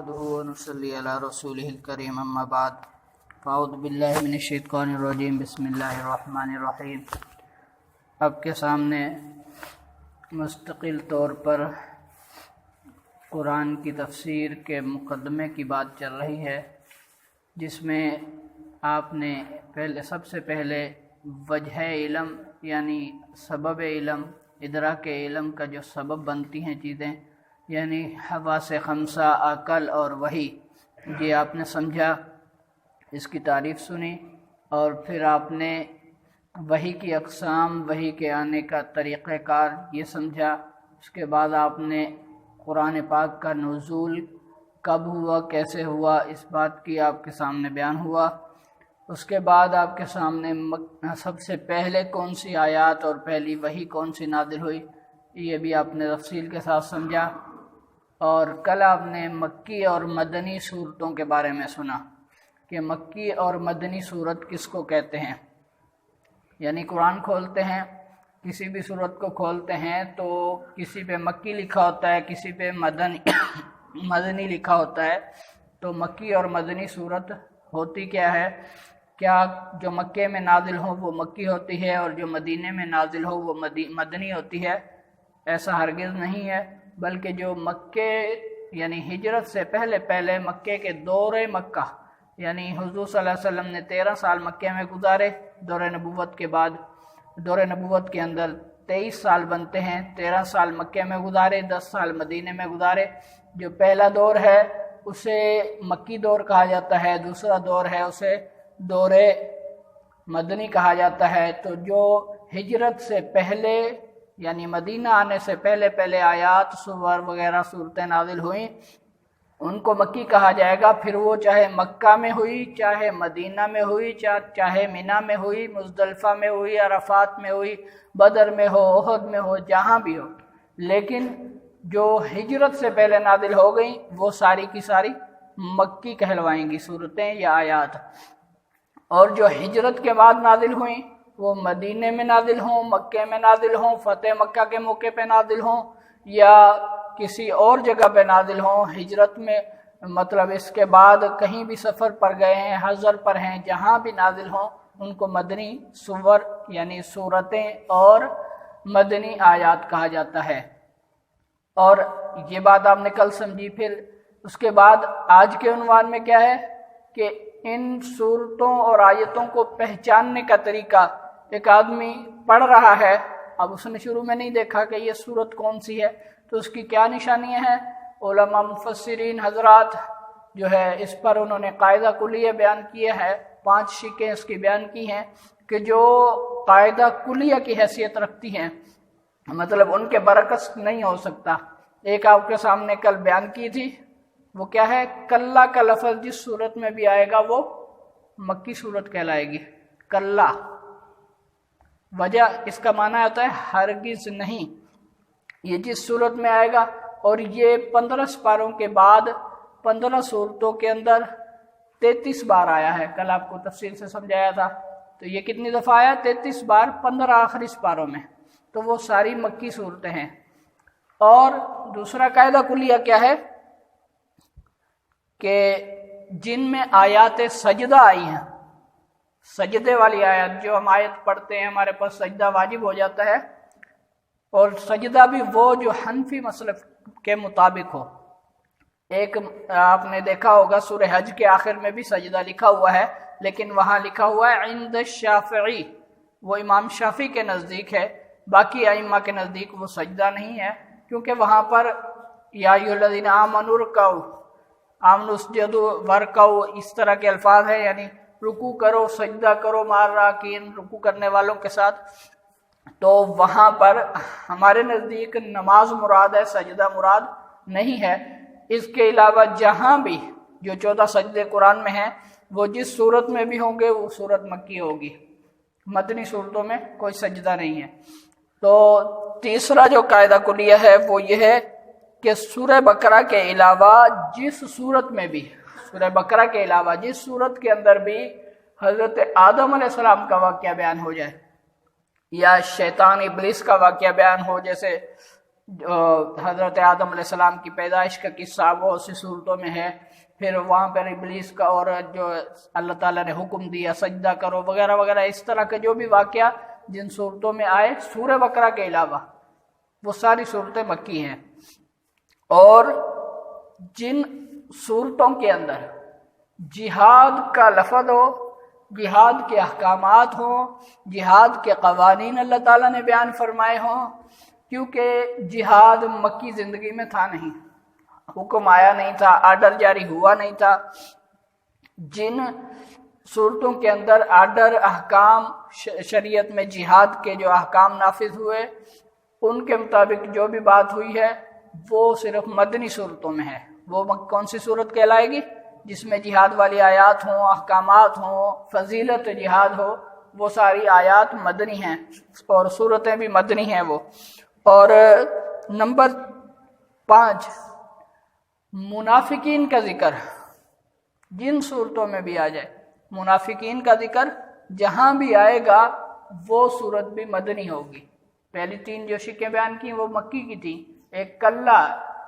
ونصلي على رسوله الكريم اما بعد فاعوذ باللہ من الشیطان الرجیم بسم اللہ الرحمن الرحیم۔ آپ کے سامنے مستقل طور پر قرآن کی تفسیر کے مقدمے کی بات چل رہی ہے، جس میں آپ نے سب سے پہلے وجہ علم یعنی سبب علم، ادراک علم کا جو سبب بنتی ہیں چیزیں، یعنی حواس خمسہ، عقل اور وحی، یہ آپ نے سمجھا، اس کی تعریف سنی، اور پھر آپ نے وحی کی اقسام، وحی کے آنے کا طریقہ کار یہ سمجھا۔ اس کے بعد آپ نے قرآن پاک کا نزول کب ہوا، کیسے ہوا، اس بات کی آپ کے سامنے بیان ہوا۔ اس کے بعد آپ کے سامنے سب سے پہلے کون سی آیات اور پہلی وحی کون سی نازل ہوئی، یہ بھی آپ نے تفصیل کے ساتھ سمجھا۔ اور کل آپ نے مکی اور مدنی صورتوں کے بارے میں سنا کہ مکی اور مدنی صورت کس کو کہتے ہیں۔ یعنی قرآن کھولتے ہیں، کسی بھی صورت کو کھولتے ہیں تو کسی پہ مکی لکھا ہوتا ہے، کسی پہ مدنی لکھا ہوتا ہے۔ تو مکی اور مدنی صورت ہوتی کیا ہے؟ کیا جو مکے میں نازل ہو وہ مکی ہوتی ہے اور جو مدینے میں نازل ہو وہ مدنی ہوتی ہے؟ ایسا ہرگز نہیں ہے، بلکہ جو مکے یعنی ہجرت سے پہلے مکے کے دور مکہ، یعنی حضور صلی اللہ علیہ وسلم نے 13 سال مکے میں گزارے، دور نبوت کے بعد دور نبوت کے اندر 23 سال بنتے ہیں، 13 سال مکے میں گزارے، 10 سال مدینے میں گزارے۔ جو پہلا دور ہے اسے مکی دور کہا جاتا ہے، دوسرا دور ہے اسے دور مدنی کہا جاتا ہے۔ تو جو ہجرت سے پہلے یعنی مدینہ آنے سے پہلے آیات، سور وغیرہ صورتیں نازل ہوئیں، ان کو مکی کہا جائے گا۔ پھر وہ چاہے مکہ میں ہوئی، چاہے مدینہ میں ہوئی، چاہے منی میں ہوئی، مزدلفہ میں ہوئی، عرفات میں ہوئی، بدر میں ہو، احد میں ہو، جہاں بھی ہو، لیکن جو ہجرت سے پہلے نازل ہو گئیں وہ ساری کی ساری مکی کہلوائیں گی صورتیں یا آیات، اور جو ہجرت کے بعد نازل ہوئیں وہ مدینے میں نازل ہوں، مکے میں نازل ہوں، فتح مکہ کے موقع پہ نازل ہوں، یا کسی اور جگہ پہ نازل ہوں، ہجرت میں مطلب اس کے بعد کہیں بھی سفر پر گئے ہیں، حضر پر ہیں، جہاں بھی نازل ہوں ان کو مدنی سور یعنی صورتیں اور مدنی آیات کہا جاتا ہے۔ اور یہ بات آپ نے کل سمجھی۔ پھر اس کے بعد آج کے عنوان میں کیا ہے کہ ان صورتوں اور آیتوں کو پہچاننے کا طریقہ، ایک آدمی پڑھ رہا ہے، اب اس نے شروع میں نہیں دیکھا کہ یہ صورت کون سی ہے، تو اس کی کیا نشانیاں ہیں؟ علماء مفسرین حضرات جو ہے اس پر انہوں نے قاعدہ کلیہ بیان کیا ہے، 5 شقیں اس کی بیان کی ہیں کہ جو قاعدہ کلیہ کی حیثیت رکھتی ہیں، مطلب ان کے برعکس نہیں ہو سکتا۔ ایک آپ کے سامنے کل بیان کی تھی، وہ کیا ہے؟ کلا کا لفظ جس صورت میں بھی آئے گا وہ مکی صورت کہلائے گی، کلا۔ وجہ اس کا معنی ہوتا ہے ہرگز نہیں، یہ جس صورت میں آئے گا، اور یہ 15 سپاروں کے بعد 15 صورتوں کے اندر 33 بار آیا ہے، کل آپ کو تفصیل سے سمجھایا تھا۔ تو یہ کتنی دفعہ آیا؟ 33 بار، 15 آخری سپاروں میں، تو وہ ساری مکی صورتیں ہیں۔ اور دوسرا قاعدہ کلیہ کیا ہے کہ جن میں آیات سجدہ آئی ہیں، سجدے والی آیت، جو ہم آیت پڑھتے ہیں ہمارے پاس سجدہ واجب ہو جاتا ہے، اور سجدہ بھی وہ جو حنفی مسلک کے مطابق ہو۔ ایک آپ نے دیکھا ہوگا سورہ حج کے آخر میں بھی سجدہ لکھا ہوا ہے، لیکن وہاں لکھا ہوا ہے عند الشافعی، وہ امام شافعی کے نزدیک ہے، باقی ائمہ کے نزدیک وہ سجدہ نہیں ہے، کیونکہ وہاں پر یا ایھا الذین آمنوا ارکعوا، آمنوا اسجدوا وارکعوا، اس طرح کے الفاظ ہیں، یعنی رکوع کرو، سجدہ کرو، مع الراکعین، رکوع کرنے والوں کے ساتھ۔ تو وہاں پر ہمارے نزدیک نماز مراد ہے، سجدہ مراد نہیں ہے۔ اس کے علاوہ جہاں بھی جو 14 سجدے قرآن میں ہیں وہ جس صورت میں بھی ہوں گے وہ صورت مکی ہوگی، مدنی صورتوں میں کوئی سجدہ نہیں ہے۔ تو تیسرا جو قاعدہ کلیہ ہے وہ یہ ہے کہ سورہ بقرہ کے علاوہ جس صورت میں بھی، سورہ بقرہ کے علاوہ جس صورت کے اندر بھی حضرت آدم علیہ السلام کا واقعہ بیان ہو جائے، یا شیطان ابلیس کا واقعہ بیان ہو، جیسے جو حضرت آدم علیہ السلام کی پیدائش کا قصہ وہ اسی صورتوں میں ہے. پھر وہاں پر ابلیس کا اور جو اللہ تعالیٰ نے حکم دیا سجدہ کرو وغیرہ وغیرہ، اس طرح کے جو بھی واقعہ جن صورتوں میں آئے سورہ بقرہ کے علاوہ، وہ ساری صورتیں مکی ہیں. اور جن صورتوں کے اندر جہاد کا لفظ ہو، جہاد کے احکامات ہوں، جہاد کے قوانین اللہ تعالیٰ نے بیان فرمائے ہوں، کیونکہ جہاد مکی زندگی میں تھا نہیں، حکم آیا نہیں تھا، آرڈر جاری ہوا نہیں تھا. جن صورتوں کے اندر آرڈر، احکام، شریعت میں جہاد کے جو احکام نافذ ہوئے ان کے مطابق جو بھی بات ہوئی ہے وہ صرف مدنی صورتوں میں ہے. وہ کون سی صورت کہلائے گی؟ جس میں جہاد والی آیات ہوں، احکامات ہوں، فضیلت جہاد ہو، وہ ساری آیات مدنی ہیں اور صورتیں بھی مدنی ہیں وہ. اور نمبر 5، منافقین کا ذکر جن صورتوں میں بھی آ جائے، منافقین کا ذکر جہاں بھی آئے گا وہ صورت بھی مدنی ہوگی. پہلی 3 جو شکیں بیان کی وہ مکی کی تھیں، ایک کلہ،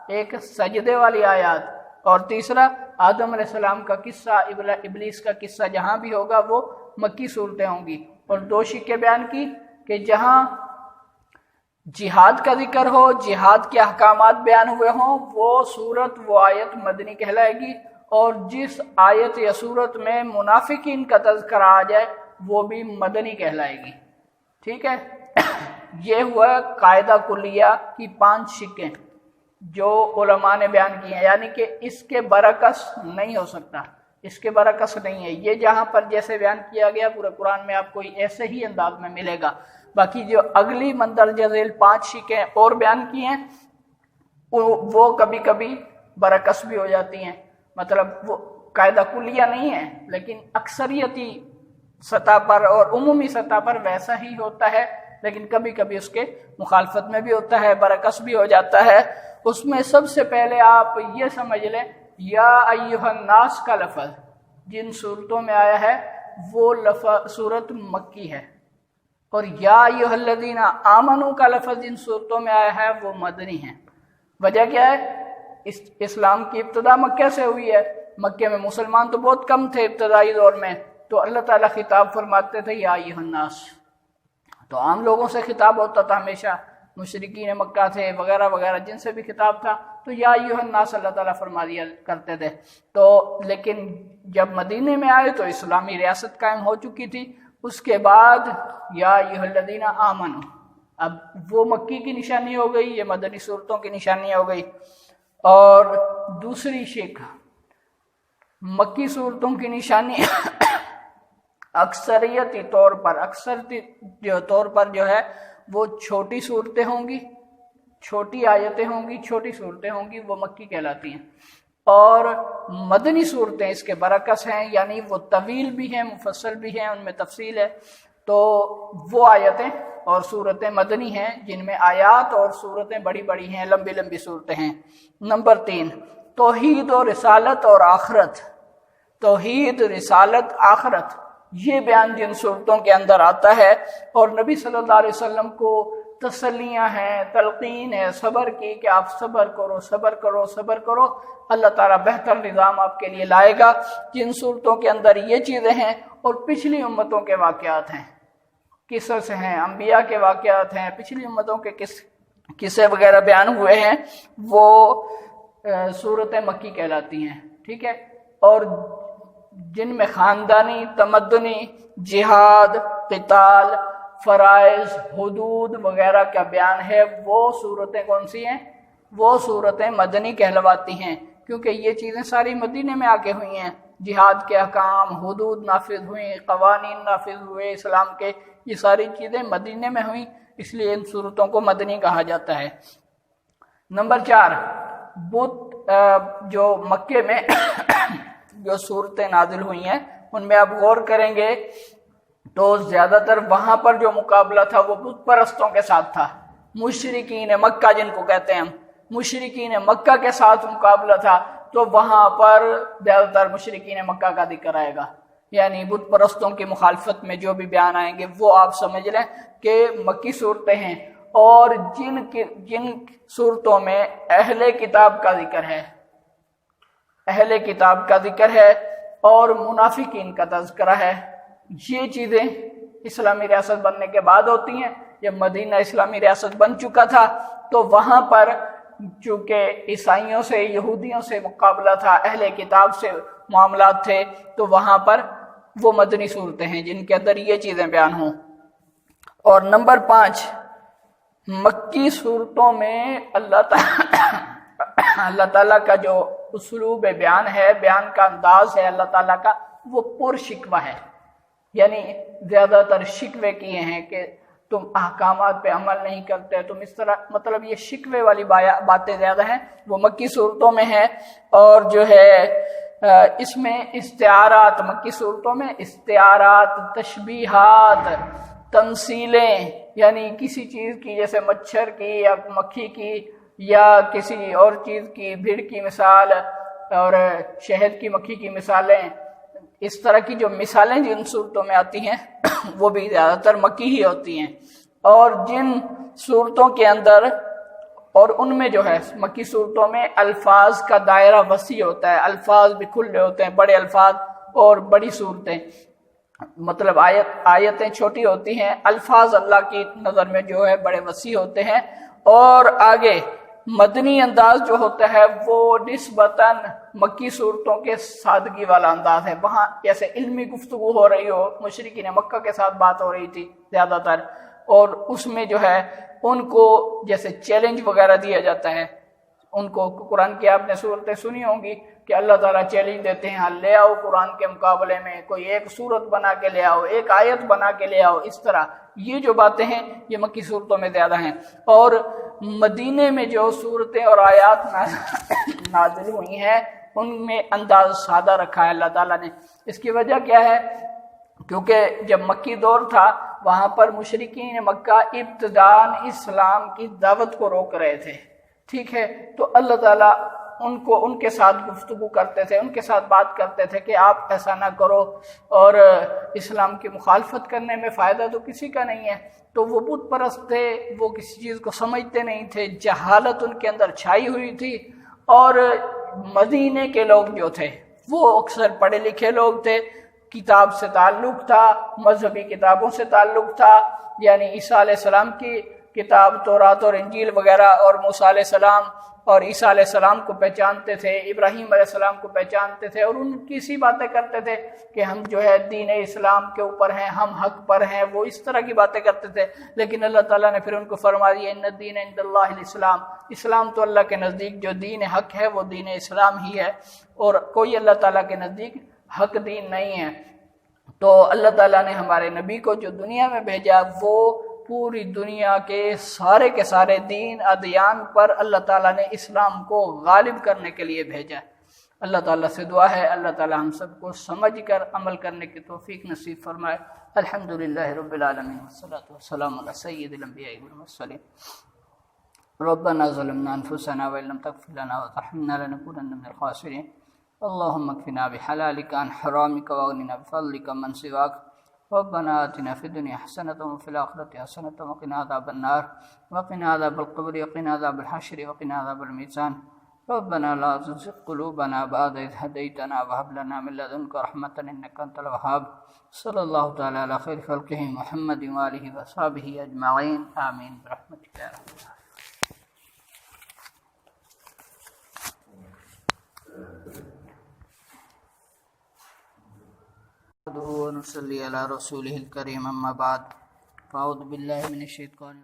ایک سجدے والی آیات، اور تیسرا آدم علیہ السلام کا قصہ، ابلیس کا قصہ جہاں بھی ہوگا وہ مکی صورتیں ہوں گی. اور 2 شکیں بیان کی کہ جہاں جہاد کا ذکر ہو، جہاد کے احکامات بیان ہوئے ہوں، وہ صورت، وہ آیت مدنی کہلائے گی. اور جس آیت یا صورت میں منافقین کا تذکرہ آ جائے وہ بھی مدنی کہلائے گی. ٹھیک ہے، یہ ہوا قاعدہ کلیہ کی 5 شکیں جو علماء نے بیان کی ہیں، یعنی کہ اس کے برعکس نہیں ہو سکتا، اس کے برعکس نہیں ہے. یہ جہاں پر جیسے بیان کیا گیا پورے قرآن میں آپ کو ایسے ہی انداز میں ملے گا. باقی جو اگلی مندرجہ ذیل 5 شکیں اور بیان کی ہیں وہ کبھی کبھی برعکس بھی ہو جاتی ہیں. مطلب وہ قاعدہ کلیہ نہیں ہے لیکن اکثریتی سطح پر اور عمومی سطح پر ویسا ہی ہوتا ہے، لیکن کبھی کبھی اس کے مخالفت میں بھی ہوتا ہے، برعکس بھی ہو جاتا ہے. اس میں سب سے پہلے آپ یہ سمجھ لیں یا ایھا الناس کا لفظ جن صورتوں میں آیا ہے وہ لفظ صورت مکی ہے، اور یا ایھا الذین آمنوا کا لفظ جن صورتوں میں آیا ہے وہ مدنی ہیں. وجہ کیا ہے؟ اسلام کی ابتدا مکہ سے ہوئی ہے. مکہ میں مسلمان تو بہت کم تھے ابتدائی دور میں، تو اللہ تعالیٰ خطاب فرماتے تھے یا ایھا الناس، تو عام لوگوں سے خطاب ہوتا تھا ہمیشہ، مشرکین مکہ تھے وغیرہ وغیرہ جن سے بھی خطاب تھا تو یا ایھا الناس اللہ تعالیٰ فرما دیا کرتے تھے. تو لیکن جب مدینے میں آئے تو اسلامی ریاست قائم ہو چکی تھی، اس کے بعد یا ایھا الذین آمنوا، اب وہ مکی کی نشانی ہو گئی، یہ مدنی صورتوں کی نشانی ہو گئی. اور دوسری شک، مکی صورتوں کی نشانی اکثریتی طور پر جو ہے وہ چھوٹی صورتیں ہوں گی، چھوٹی آیتیں ہوں گی، چھوٹی صورتیں ہوں گی، وہ مکی کہلاتی ہیں. اور مدنی صورتیں اس کے برعکس ہیں، یعنی وہ طویل بھی ہیں، مفصل بھی ہیں، ان میں تفصیل ہے. تو وہ آیتیں اور صورتیں مدنی ہیں جن میں آیات اور صورتیں بڑی بڑی ہیں، لمبی لمبی صورتیں ہیں. نمبر 3، توحید و رسالت اور آخرت. توحید، رسالت، آخرت، یہ بیان جن صورتوں کے اندر آتا ہے، اور نبی صلی اللہ علیہ وسلم کو تسلیاں ہیں، تلقین ہے صبر کی کہ آپ صبر کرو، صبر کرو، صبر کرو، اللہ تعالیٰ بہتر نظام آپ کے لیے لائے گا. جن صورتوں کے اندر یہ چیزیں ہیں اور پچھلی امتوں کے واقعات ہیں، قصص ہیں، انبیاء کے واقعات ہیں، پچھلی امتوں کے قصے وغیرہ بیان ہوئے ہیں، وہ صورتیں مکی کہلاتی ہیں. ٹھیک ہے، اور جن میں خاندانی، تمدنی، جہاد، قتال، فرائض، حدود وغیرہ کا بیان ہے، وہ صورتیں کون سی ہیں؟ وہ صورتیں مدنی کہلواتی ہیں، کیونکہ یہ چیزیں ساری مدینے میں آ کے ہوئی ہیں. جہاد کے احکام، حدود نافذ ہوئیں، قوانین نافذ ہوئے اسلام کے، یہ ساری چیزیں مدینے میں ہوئیں، اس لیے ان صورتوں کو مدنی کہا جاتا ہے. نمبر 4، بت جو مکے میں جو صورتیں نازل ہوئی ہیں ان میں آپ غور کریں گے تو زیادہ تر وہاں پر جو مقابلہ تھا وہ بت پرستوں کے ساتھ تھا. مشرکین مکہ جن کو کہتے ہیں ہم، مشرکین مکہ کے ساتھ مقابلہ تھا، تو وہاں پر زیادہ تر مشرکین مکہ کا ذکر آئے گا. یعنی بت پرستوں کی مخالفت میں جو بھی بیان آئیں گے وہ آپ سمجھ لیں کہ مکی صورتیں ہیں. اور جن صورتوں میں اہل کتاب کا ذکر ہے، اہل کتاب کا ذکر ہے اور منافقین کا تذکرہ ہے، یہ چیزیں اسلامی ریاست بننے کے بعد ہوتی ہیں۔ جب مدینہ اسلامی ریاست بن چکا تھا تو وہاں پر چونکہ عیسائیوں سے، یہودیوں سے مقابلہ تھا، اہل کتاب سے معاملات تھے، تو وہاں پر وہ مدنی صورتیں ہیں جن کے اندر یہ چیزیں بیان ہوں۔ اور نمبر 5، مکی صورتوں میں اللہ تعالیٰ کا جو اسلوب بیان ہے، بیان کا انداز ہے اللہ تعالیٰ کا، وہ پر شکوہ ہے، یعنی زیادہ تر شکوے کیے ہیں کہ تم احکامات پہ عمل نہیں کرتے، تم اس طرح، مطلب یہ شکوے والی باتیں زیادہ ہیں، وہ مکی صورتوں میں ہیں۔ اور جو ہے اس میں استعارات، مکی صورتوں میں استعارات، تشبیہات، تمثیلیں، یعنی کسی چیز کی جیسے مچھر کی یا مکھی کی یا کسی اور چیز کی، بھیڑ کی مثال اور شہد کی مکھی کی مثالیں، اس طرح کی جو مثالیں جن صورتوں میں آتی ہیں وہ بھی زیادہ تر مکی ہی ہوتی ہیں۔ اور جن صورتوں کے اندر، اور ان میں جو ہے مکی صورتوں میں الفاظ کا دائرہ وسیع ہوتا ہے، الفاظ بھی کھلے ہوتے ہیں، بڑے الفاظ اور بڑی صورتیں، مطلب آیتیں چھوٹی ہوتی ہیں، الفاظ اللہ کی نظر میں جو ہے بڑے وسیع ہوتے ہیں۔ اور آگے مدنی انداز جو ہوتا ہے وہ نسبتاً مکی صورتوں کے سادگی والا انداز ہے، وہاں جیسے علمی گفتگو ہو رہی ہو، مشرکین مکہ کے ساتھ بات ہو رہی تھی زیادہ تر، اور اس میں جو ہے ان کو جیسے چیلنج وغیرہ دیا جاتا ہے، ان کو قرآن کی آپ نے صورتیں سنی ہوں گی کہ اللہ تعالیٰ چیلنج دیتے ہیں، لے آؤ قرآن کے مقابلے میں کوئی ایک صورت بنا کے لے آؤ، ایک آیت بنا کے لے آؤ، اس طرح یہ جو باتیں ہیں یہ مکی صورتوں میں زیادہ ہیں۔ اور مدینے میں جو صورتیں اور آیات نازل ہوئی ہیں ان میں انداز سادہ رکھا ہے اللہ تعالیٰ نے۔ اس کی وجہ کیا ہے؟ کیونکہ جب مکی دور تھا وہاں پر مشرکین مکہ ابتداءً اسلام کی دعوت کو روک رہے تھے، ٹھیک ہے، تو اللہ تعالیٰ ان کے ساتھ گفتگو کرتے تھے، ان کے ساتھ بات کرتے تھے کہ آپ ایسا نہ کرو، اور اسلام کی مخالفت کرنے میں فائدہ تو کسی کا نہیں ہے۔ تو وہ بت پرست تھے، وہ کسی چیز کو سمجھتے نہیں تھے، جہالت ان کے اندر چھائی ہوئی تھی۔ اور مدینے کے لوگ جو تھے وہ اکثر پڑھے لکھے لوگ تھے، کتاب سے تعلق تھا، مذہبی کتابوں سے تعلق تھا، یعنی عیسیٰ علیہ السلام کی کتاب تورات اور انجیل وغیرہ، اور موسیٰ علیہ السلام اور عیسیٰ علیہ السلام کو پہچانتے تھے، ابراہیم علیہ السلام کو پہچانتے تھے، اور ان کی سی باتیں کرتے تھے کہ ہم جو ہے دین اسلام کے اوپر ہیں، ہم حق پر ہیں، وہ اس طرح کی باتیں کرتے تھے۔ لیکن اللہ تعالیٰ نے پھر ان کو فرما دیا ان الدین عند اللہ الاسلام، اسلام تو اللہ کے نزدیک جو دین حق ہے وہ دین اسلام ہی ہے، اور کوئی اللہ تعالیٰ کے نزدیک حق دین نہیں ہے۔ تو اللہ تعالیٰ نے ہمارے نبی کو جو دنیا میں بھیجا وہ پوری دنیا کے سارے دین ادیان پر اللہ تعالیٰ نے اسلام کو غالب کرنے کے لیے بھیجا۔ اللہ تعالیٰ سے دعا ہے اللہ تعالیٰ ہم سب کو سمجھ کر عمل کرنے کی توفیق نصیب فرمائے۔ الحمدللہ رب العالمین والصلاة والسلام علی سید الانبیاء والمرسلین۔ ربنا ظلمنا انفسنا وان لم تغفر لنا وترحمنا لنكونن من الخاسرین۔ اللهم اكفنا بحلالك عن حرامك واغننا بفضلك من سواك۔ ربنا آتنا في الدنيا حسنة وفي الآخرة حسنة وقنا عذاب النار وقنا عذاب القبر وقنا عذاب الحشر وقنا عذاب الميزان۔ ربنا لا تزغ قلوبنا بعد إذ هديتنا وهب لنا من لدنك رحمة إنك أنت الوهاب۔ صلی اللہ تعالی علی خیر خلقہ محمد وآلہ وصحبہ اجمعین، آمین برحمتک یا رب العالمین۔ ونصلي على رسوله الكريم، أما بعد، فأعوذ بالله من الشيطان